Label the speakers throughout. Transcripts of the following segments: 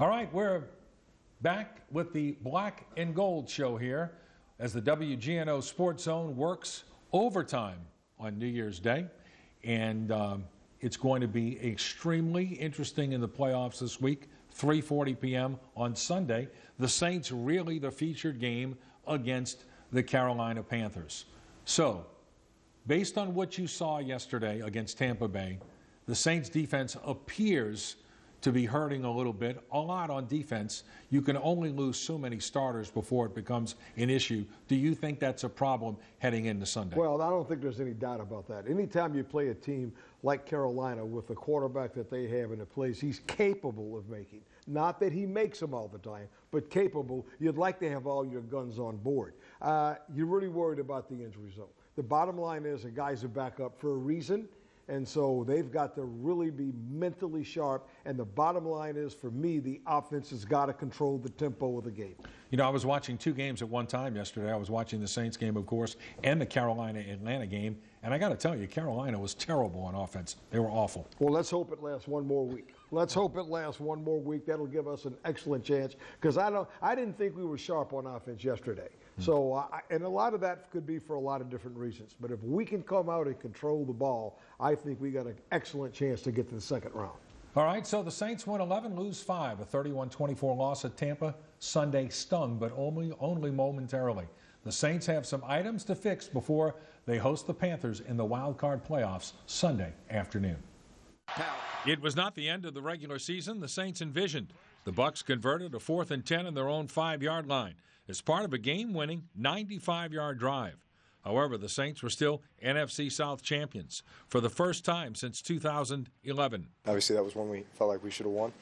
Speaker 1: All right, we're back with the Black and Gold show here as the WGNO Sports Zone works overtime on New Year's Day. And it's going to be extremely interesting in the playoffs this week, 3:40 p.m. on Sunday. The Saints really the featured game against the Carolina Panthers. So, based on what you saw yesterday against Tampa Bay, the Saints defense appears to be hurting a little bit, a lot on defense. You can only lose so many starters before it becomes an issue. Do you think that's a problem heading into Sunday?
Speaker 2: Well, I don't think there's any doubt about that. Anytime you play a team like Carolina with the quarterback that they have in the place, he's capable of making. Not that he makes them all the time, but capable. You'd like to have all your guns on board. You're really worried about the injury zone. The bottom line is the guys are back up for a reason. And so they've got to really be mentally sharp. And the bottom line is, for me, the offense has got to control the tempo of the game.
Speaker 1: You know, I was watching two games at one time yesterday. I was watching the Saints game, of course, and the Carolina-Atlanta game. And I got to tell you, Carolina was terrible on offense. They were awful.
Speaker 2: Well, let's hope it lasts one more week. Let's hope it lasts one more week. That'll give us an excellent chance. Because I didn't think we were sharp on offense yesterday. So, and a lot of that could be for a lot of different reasons. But if we can come out and control the ball, I think we got an excellent chance to get to the second round.
Speaker 1: All right, so the Saints win 11, lose 5. A 31-24 loss at Tampa. Sunday stung, but only momentarily. The Saints have some items to fix before they host the Panthers in the wild card playoffs Sunday afternoon. It was not the end of the regular season the Saints envisioned. The Bucs converted a 4th and 10 in their own 5-yard line as part of a game-winning 95-yard drive. However, the Saints were still NFC South champions for the first time since 2011.
Speaker 3: Obviously, that was one we felt like we should have won.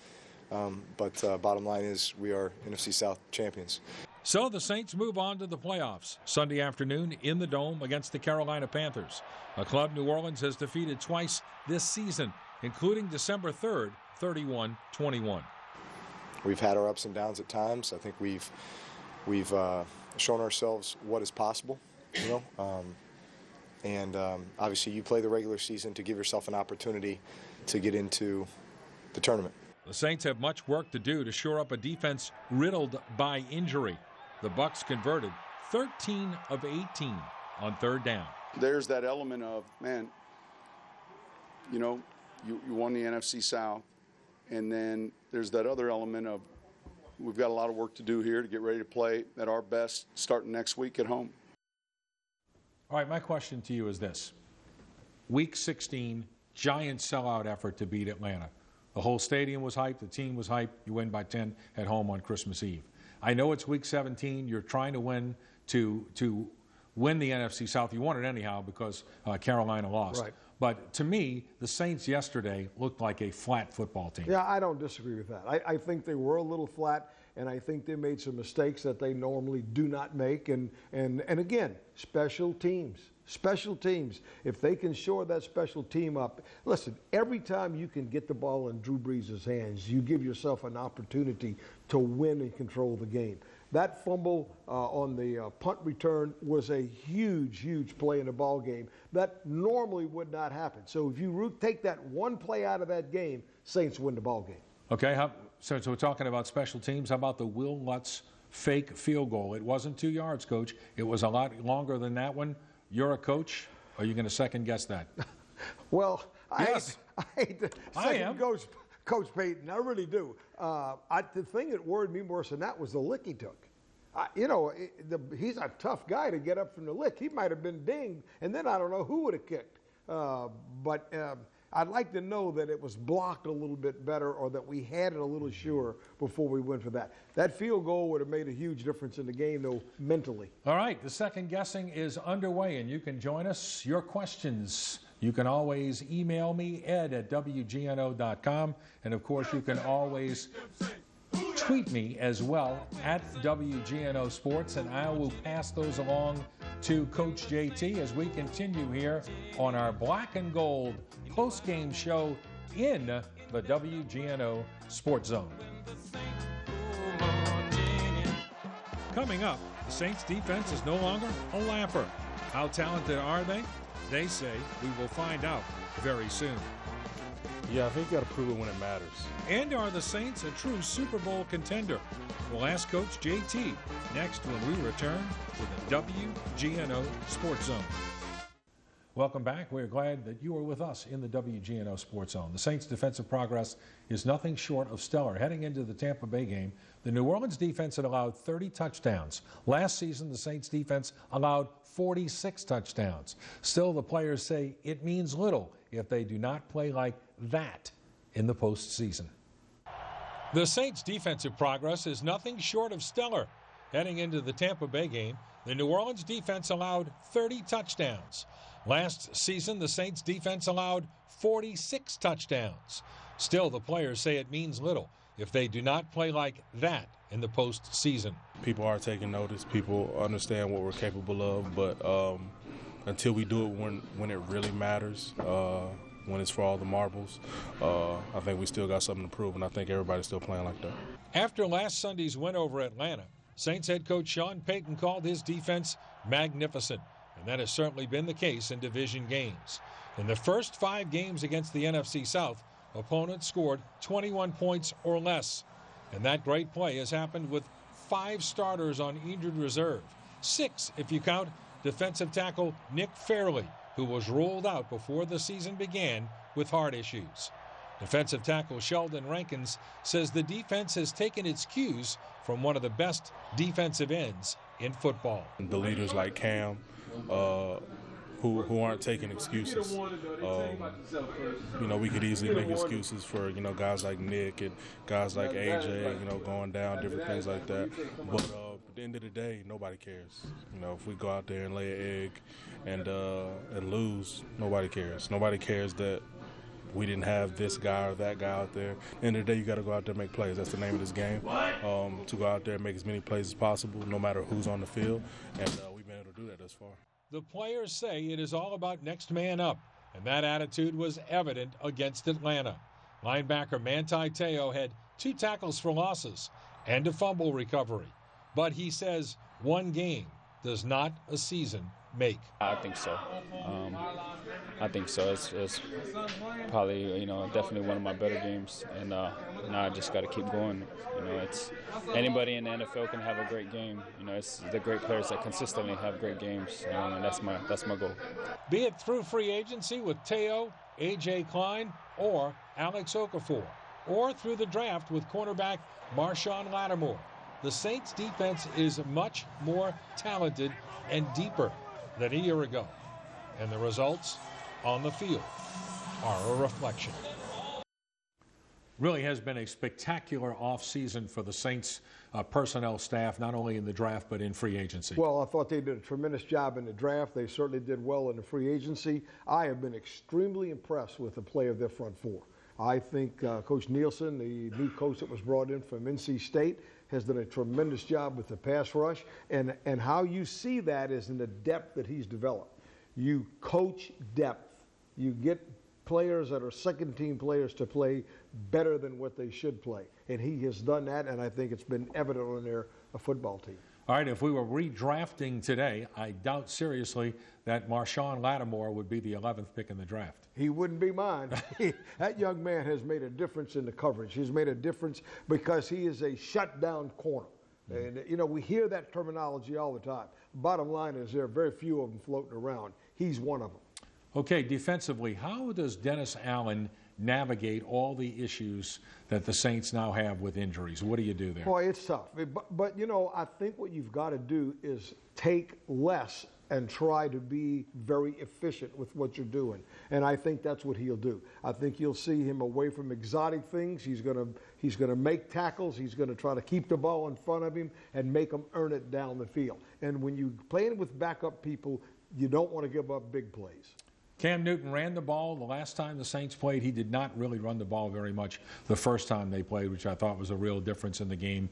Speaker 3: But bottom line is we are NFC South champions.
Speaker 1: So the Saints move on to the playoffs Sunday afternoon in the Dome against the Carolina Panthers, a club New Orleans has defeated twice this season, including December 3rd, 31-21.
Speaker 3: We've had our ups and downs at times. I think we've shown ourselves what is possible, you know. Obviously you play the regular season to give yourself an opportunity to get into the tournament.
Speaker 1: The Saints have much work to do to shore up a defense riddled by injury. The Bucs converted 13 of 18 on 3rd down.
Speaker 4: There's that element of, man, you know, you won the NFC South, and then there's that other element of we've got a lot of work to do here to get ready to play at our best starting next week at home.
Speaker 1: All right, my question to you is this. Week 16, giant sellout effort to beat Atlanta. The whole stadium was hyped. The team was hyped. You win by 10 at home on Christmas Eve. I know it's Week 17. You're trying to win to win the NFC South. You won it anyhow because Carolina lost.
Speaker 2: Right.
Speaker 1: But to me, the Saints yesterday looked like a flat football team.
Speaker 2: Yeah, I don't disagree with that. I think they were a little flat, and I think they made some mistakes that they normally do not make. And again, special teams. Special teams. If they can shore that special team up, listen, every time you can get the ball in Drew Brees' hands, you give yourself an opportunity to win and control the game. That fumble on the punt return was a huge, huge play in the ball game. That normally would not happen. So if you take that one play out of that game, Saints win the ball game.
Speaker 1: Okay, so we're talking about special teams. How about the Will Lutz fake field goal? It wasn't 2 yards, Coach. It was a lot longer than that one. You're a coach. Are you going to second guess that?
Speaker 2: Well,
Speaker 1: yes.
Speaker 2: I hate to second Coach Payton. I really do. The thing that worried me worse than that was the lick he took. He's a tough guy to get up from the lick. He might have been dinged, and then I don't know who would have kicked. But I'd like to know that it was blocked a little bit better or that we had it a little sure before we went for that. That field goal would have made a huge difference in the game, though, mentally.
Speaker 1: All right, the second guessing is underway, and you can join us. Your questions, you can always email me, ed@wgno.com. And, of course, you can always tweet me as well at WGNO Sports, and I will pass those along to Coach JT as we continue here on our Black and Gold post-game show in the WGNO Sports Zone. Coming up, the Saints defense is no longer a laugher. How talented are they? They say we will find out very soon.
Speaker 5: Yeah, I think you got to prove it when it matters.
Speaker 1: And are the Saints a true Super Bowl contender? We'll ask Coach JT next when we return to the WGNO Sports Zone. Welcome back. We're glad that you are with us in the WGNO Sports Zone. The Saints' defensive progress is nothing short of stellar. Heading into the Tampa Bay game, the New Orleans defense had allowed 30 touchdowns. Last season, the Saints' defense allowed 46 touchdowns. Still, the players say it means little if they do not play like that in the postseason. The Saints' defensive progress is nothing short of stellar. Heading into the Tampa Bay game, the New Orleans defense allowed 30 touchdowns. Last season, the Saints' defense allowed 46 touchdowns. Still, the players say it means little if they do not play like that in the postseason.
Speaker 5: People are taking notice. People understand what we're capable of, but until we do it when it really matters, when it's for all the marbles, I think we still got something to prove, and I think everybody's still playing like that.
Speaker 1: After last Sunday's win over Atlanta, Saints head coach Sean Payton called his defense magnificent, and that has certainly been the case in division games. In the first 5 games against the NFC South, opponents scored 21 points or less, and that great play has happened with 5 starters on injured reserve, 6 if you count defensive tackle Nick Fairley, who was ruled out before the season began with heart issues. Defensive tackle Sheldon Rankins says the defense has taken its cues from one of the best defensive ends in football.
Speaker 5: The leaders like Cam, who aren't taking excuses. We could easily make excuses for, guys like Nick and guys like AJ, going down, different things like that. But at the end of the day, nobody cares. If we go out there and lay an egg and lose, nobody cares. Nobody cares that we didn't have this guy or that guy out there. At the end of the day, you got to go out there and make plays. That's the name of this game, to go out there and make as many plays as possible, no matter who's on the field. And we've been able to do that thus far.
Speaker 1: The players say it is all about next man up, and that attitude was evident against Atlanta. Linebacker Manti Te'o had 2 tackles for losses and a fumble recovery. But he says one game does not a season make.
Speaker 6: I think so. It's probably, definitely one of my better games, and now I just got to keep going. It's anybody in the NFL can have a great game. It's the great players that consistently have great games, and that's my goal.
Speaker 1: Be it through free agency with Te'o, A.J. Klein, or Alex Okafor, or through the draft with cornerback Marshawn Lattimore, the Saints' defense is much more talented and deeper than a year ago, and the results on the field are a reflection. Really has been a spectacular offseason for the Saints personnel staff, not only in the draft but in free agency.
Speaker 2: Well, I thought they did a tremendous job in the draft. They certainly did well in the free agency. I have been extremely impressed with the play of their front 4. I think Coach Nielsen, the new coach that was brought in from NC State, has done a tremendous job with the pass rush. And how you see that is in the depth that he's developed. You coach depth. You get players that are second-team players to play better than what they should play. And he has done that, and I think it's been evident on their football team.
Speaker 1: All right, if we were redrafting today, I doubt seriously that Marshawn Lattimore would be the 11th pick in the draft.
Speaker 2: He wouldn't be mine. That young man has made a difference in the coverage. He's made a difference because he is a shutdown corner. And, we hear that terminology all the time. Bottom line is there are very few of them floating around. He's one of them.
Speaker 1: Okay, defensively, how does Dennis Allen navigate all the issues that the Saints now have with injuries? What do you do there?
Speaker 2: Boy, it's tough. But I think what you've got to do is take less and try to be very efficient with what you're doing. And I think that's what he'll do. I think you'll see him away from exotic things. He's going to make tackles. He's going to try to keep the ball in front of him and make them earn it down the field. And when you're playing with backup people, you don't want to give up big plays.
Speaker 1: Cam Newton ran the ball the last time the Saints played. He did not really run the ball very much the first time they played, which I thought was a real difference in the game.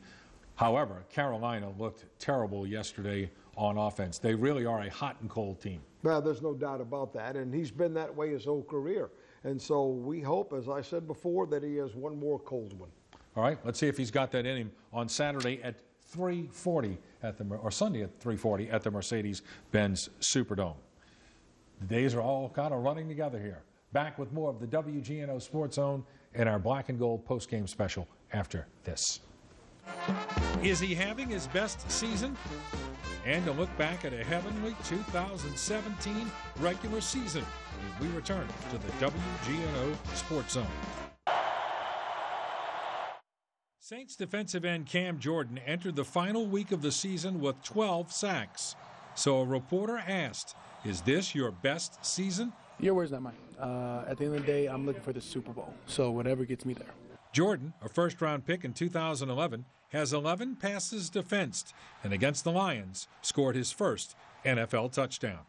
Speaker 1: However, Carolina looked terrible yesterday on offense. They really are a hot and cold team.
Speaker 2: Well, there's no doubt about that, and he's been that way his whole career. And so we hope, as I said before, that he has one more cold one.
Speaker 1: All right, let's see if he's got that in him on Saturday at 3:40 or Sunday at 3:40 at the Mercedes-Benz Superdome. The days are all kind of running together here. Back with more of the WGNO Sports Zone and our Black and Gold postgame special after this. Is he having his best season? And a look back at a heavenly 2017 regular season as we return to the WGNO Sports Zone. Saints defensive end Cam Jordan entered the final week of the season with 12 sacks. So a reporter asked, is this your best season?
Speaker 7: Your words, not mine. At the end of the day, I'm looking for the Super Bowl, so whatever gets me there.
Speaker 1: Jordan, a first-round pick in 2011, has 11 passes defensed, and against the Lions, scored his first NFL touchdown.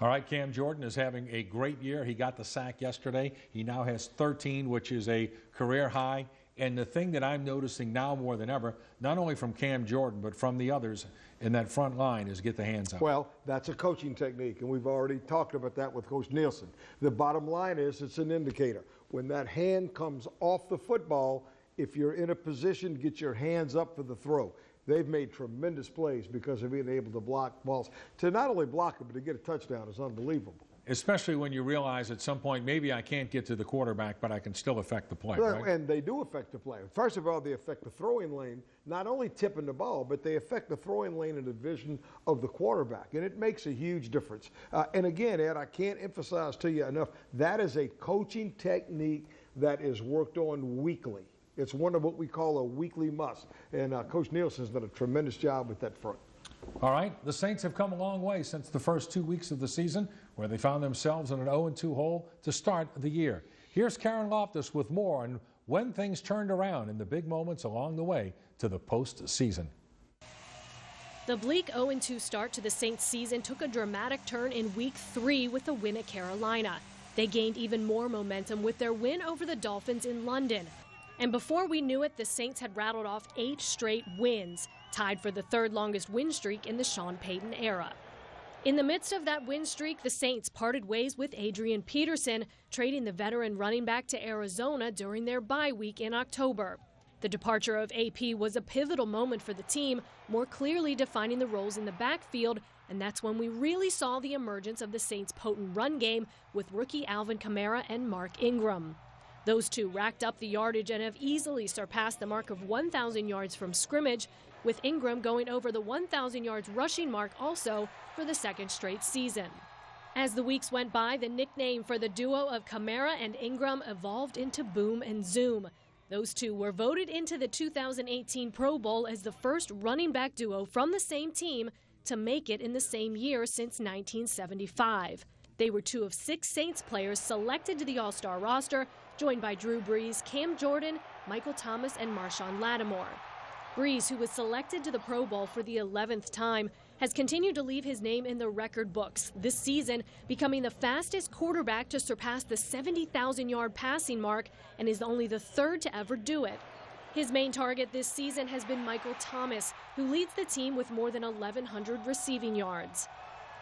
Speaker 1: All right, Cam Jordan is having a great year. He got the sack yesterday. He now has 13, which is a career high. And the thing that I'm noticing now more than ever, not only from Cam Jordan, but from the others in that front line, is get the hands up.
Speaker 2: Well, that's a coaching technique, and we've already talked about that with Coach Nielsen. The bottom line is it's an indicator. When that hand comes off the football, if you're in a position, get your hands up for the throw. They've made tremendous plays because of being able to block balls. To not only block it, but to get a touchdown is unbelievable.
Speaker 1: Especially when you realize at some point, maybe I can't get to the quarterback, but I can still affect the play, right?
Speaker 2: And they do affect the play. First of all, they affect the throwing lane, not only tipping the ball, but they affect the throwing lane and the vision of the quarterback, and it makes a huge difference. And again, Ed, I can't emphasize to you enough, that is a coaching technique that is worked on weekly. It's one of what we call a weekly must, and Coach Nielsen's done a tremendous job with that front.
Speaker 1: All right, the Saints have come a long way since the first 2 weeks of the season, where they found themselves in an 0-2 hole to start the year. Here's Karen Loftus with more on when things turned around and the big moments along the way to the postseason.
Speaker 8: The bleak 0-2 start to the Saints season took a dramatic turn in Week 3 with a win at Carolina. They gained even more momentum with their win over the Dolphins in London. And before we knew it, the Saints had rattled off 8 straight wins, tied for the third longest win streak in the Sean Payton era. In the midst of that win streak, the Saints parted ways with Adrian Peterson, trading the veteran running back to Arizona during their bye week in October. The departure of AP was a pivotal moment for the team, more clearly defining the roles in the backfield, and that's when we really saw the emergence of the Saints' potent run game with rookie Alvin Kamara and Mark Ingram. Those two racked up the yardage and have easily surpassed the mark of 1,000 yards from scrimmage, with Ingram going over the 1,000 yards rushing mark also for the second straight season. As the weeks went by, the nickname for the duo of Kamara and Ingram evolved into Boom and Zoom. Those two were voted into the 2018 Pro Bowl as the first running back duo from the same team to make it in the same year since 1975. They were 2 of 6 Saints players selected to the All-Star roster, joined by Drew Brees, Cam Jordan, Michael Thomas, and Marshawn Lattimore. Brees, who was selected to the Pro Bowl for the 11th time, has continued to leave his name in the record books, this season becoming the fastest quarterback to surpass the 70,000-yard passing mark and is only the 3rd to ever do it. His main target this season has been Michael Thomas, who leads the team with more than 1,100 receiving yards.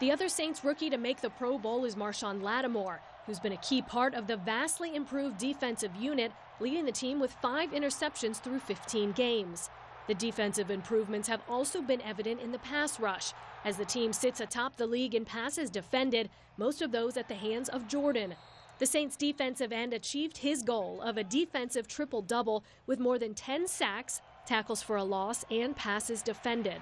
Speaker 8: The other Saints rookie to make the Pro Bowl is Marshawn Lattimore, who's been a key part of the vastly improved defensive unit, leading the team with 5 interceptions through 15 games. The defensive improvements have also been evident in the pass rush, as the team sits atop the league in passes defended, most of those at the hands of Jordan. The Saints defensive end achieved his goal of a defensive triple-double with more than 10 sacks, tackles for a loss, and passes defended.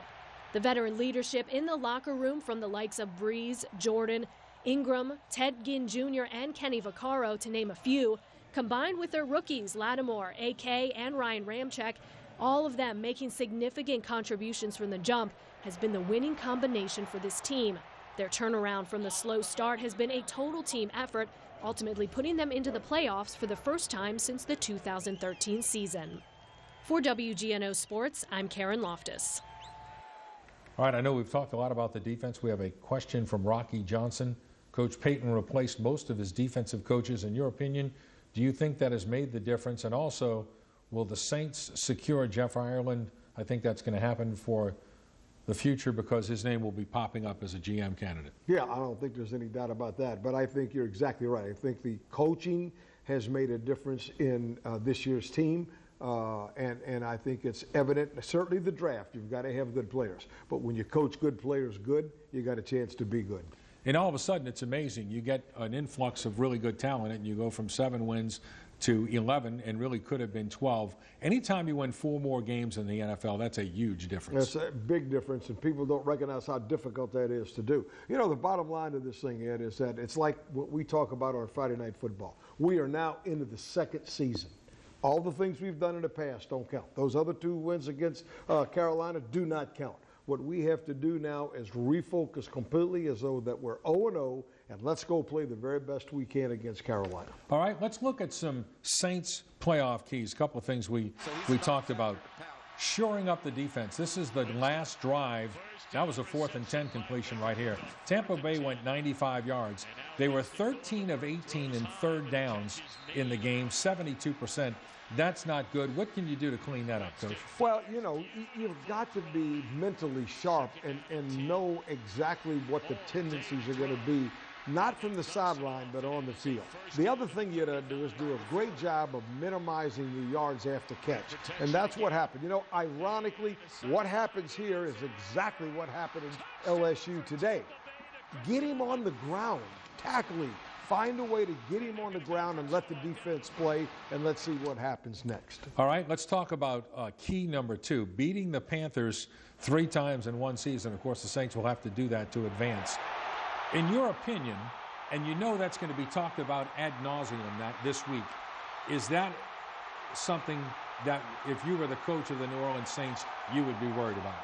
Speaker 8: The veteran leadership in the locker room from the likes of Brees, Jordan, Ingram, Ted Ginn Jr., and Kenny Vaccaro, to name a few, combined with their rookies Lattimore, AK, and Ryan Ramczyk, all of them making significant contributions from the jump, has been the winning combination for this team. Their turnaround from the slow start has been a total team effort, ultimately putting them into the playoffs for the first time since the 2013 season. For WGNO Sports, I'm Karen Loftus.
Speaker 1: All right, I know we've talked a lot about the defense. We have a question from Rocky Johnson. Coach Payton replaced most of his defensive coaches. In your opinion, do you think that has made the difference? And also, will the Saints secure Jeff Ireland? I think that's going to happen for the future because his name will be popping up as a GM candidate.
Speaker 2: Yeah, I don't think there's any doubt about that. But I think you're exactly right. I think the coaching has made a difference in this year's team. And I think it's evident, certainly the draft, you've got to have good players. But when you coach good players good, you got a chance to be good.
Speaker 1: And all of a sudden, it's amazing. You get an influx of really good talent, and you go from 7 wins to 11, and really could have been 12. Anytime you win 4 more games in the NFL, that's a huge difference.
Speaker 2: That's a big difference, and people don't recognize how difficult that is to do. You know, the bottom line of this thing, Ed, is that it's like what we talk about on Friday Night Football. We are now into the 2nd season. All the things we've done in the past don't count. Those other 2 wins against Carolina do not count. What we have to do now is refocus completely as though that we're 0-0, and let's go play the very best we can against Carolina.
Speaker 1: All right, let's look at some Saints playoff keys. A couple of things we talked about. Shoring up the defense. This is the last drive. That was a 4th and 10 completion right here. Tampa Bay went 95 yards. They were 13 of 18 in 3rd downs in the game, 72%. That's not good. What can you do to clean that up, Coach?
Speaker 2: Well, you know, you've got to be mentally sharp and know exactly what the tendencies are going to be, not from the sideline, but on the field. The other thing you got to do is do a great job of minimizing the yards after catch. And that's what happened. You know, ironically, what happens here is exactly what happened in LSU today. Get him on the ground, tackle him. Find a way to get him on the ground and let the defense play, and let's see what happens next.
Speaker 1: All right, let's talk about key number 2, beating the Panthers 3 times in one season. Of course, the Saints will have to do that to advance. In your opinion, and you know that's going to be talked about ad nauseum this week, is that something that if you were the coach of the New Orleans Saints, you would be worried about?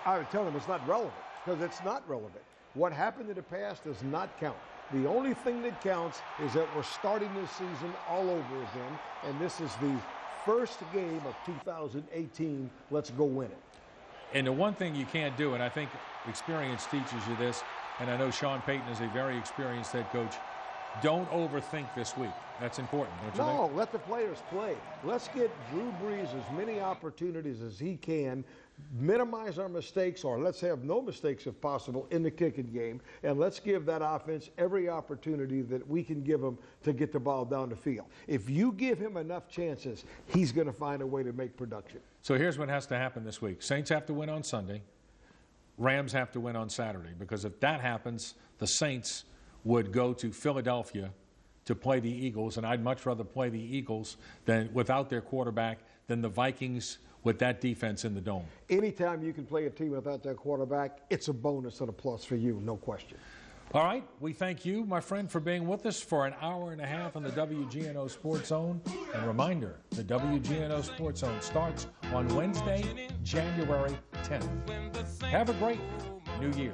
Speaker 2: I would tell them it's not relevant, because it's not relevant. What happened in the past does not count. The only thing that counts is that we're starting this season all over again, and this is the first game of 2018. Let's go win it.
Speaker 1: And the one thing you can't do, and I think experience teaches you this, and I know Sean Payton is a very experienced head coach, don't overthink this week. That's important, don't you think?
Speaker 2: No, let the players play. Let's get Drew Brees as many opportunities as he can, minimize our mistakes, or let's have no mistakes if possible in the kicking game, and let's give that offense every opportunity that we can give him to get the ball down the field. If you give him enough chances, he's going to find a way to make production.
Speaker 1: So here's what has to happen this week. Saints have to win on Sunday. Rams have to win on Saturday, because if that happens, the Saints would go to Philadelphia to play the Eagles, and I'd much rather play the Eagles than without their quarterback than the Vikings with that defense in the dome.
Speaker 2: Anytime you can play a team without their quarterback, it's a bonus and a plus for you, no question.
Speaker 1: All right, we thank you, my friend, for being with us for an hour and a half on the WGNO Sports Zone. And reminder, the WGNO Sports Zone starts on Wednesday, January 10th. Have a great New Year.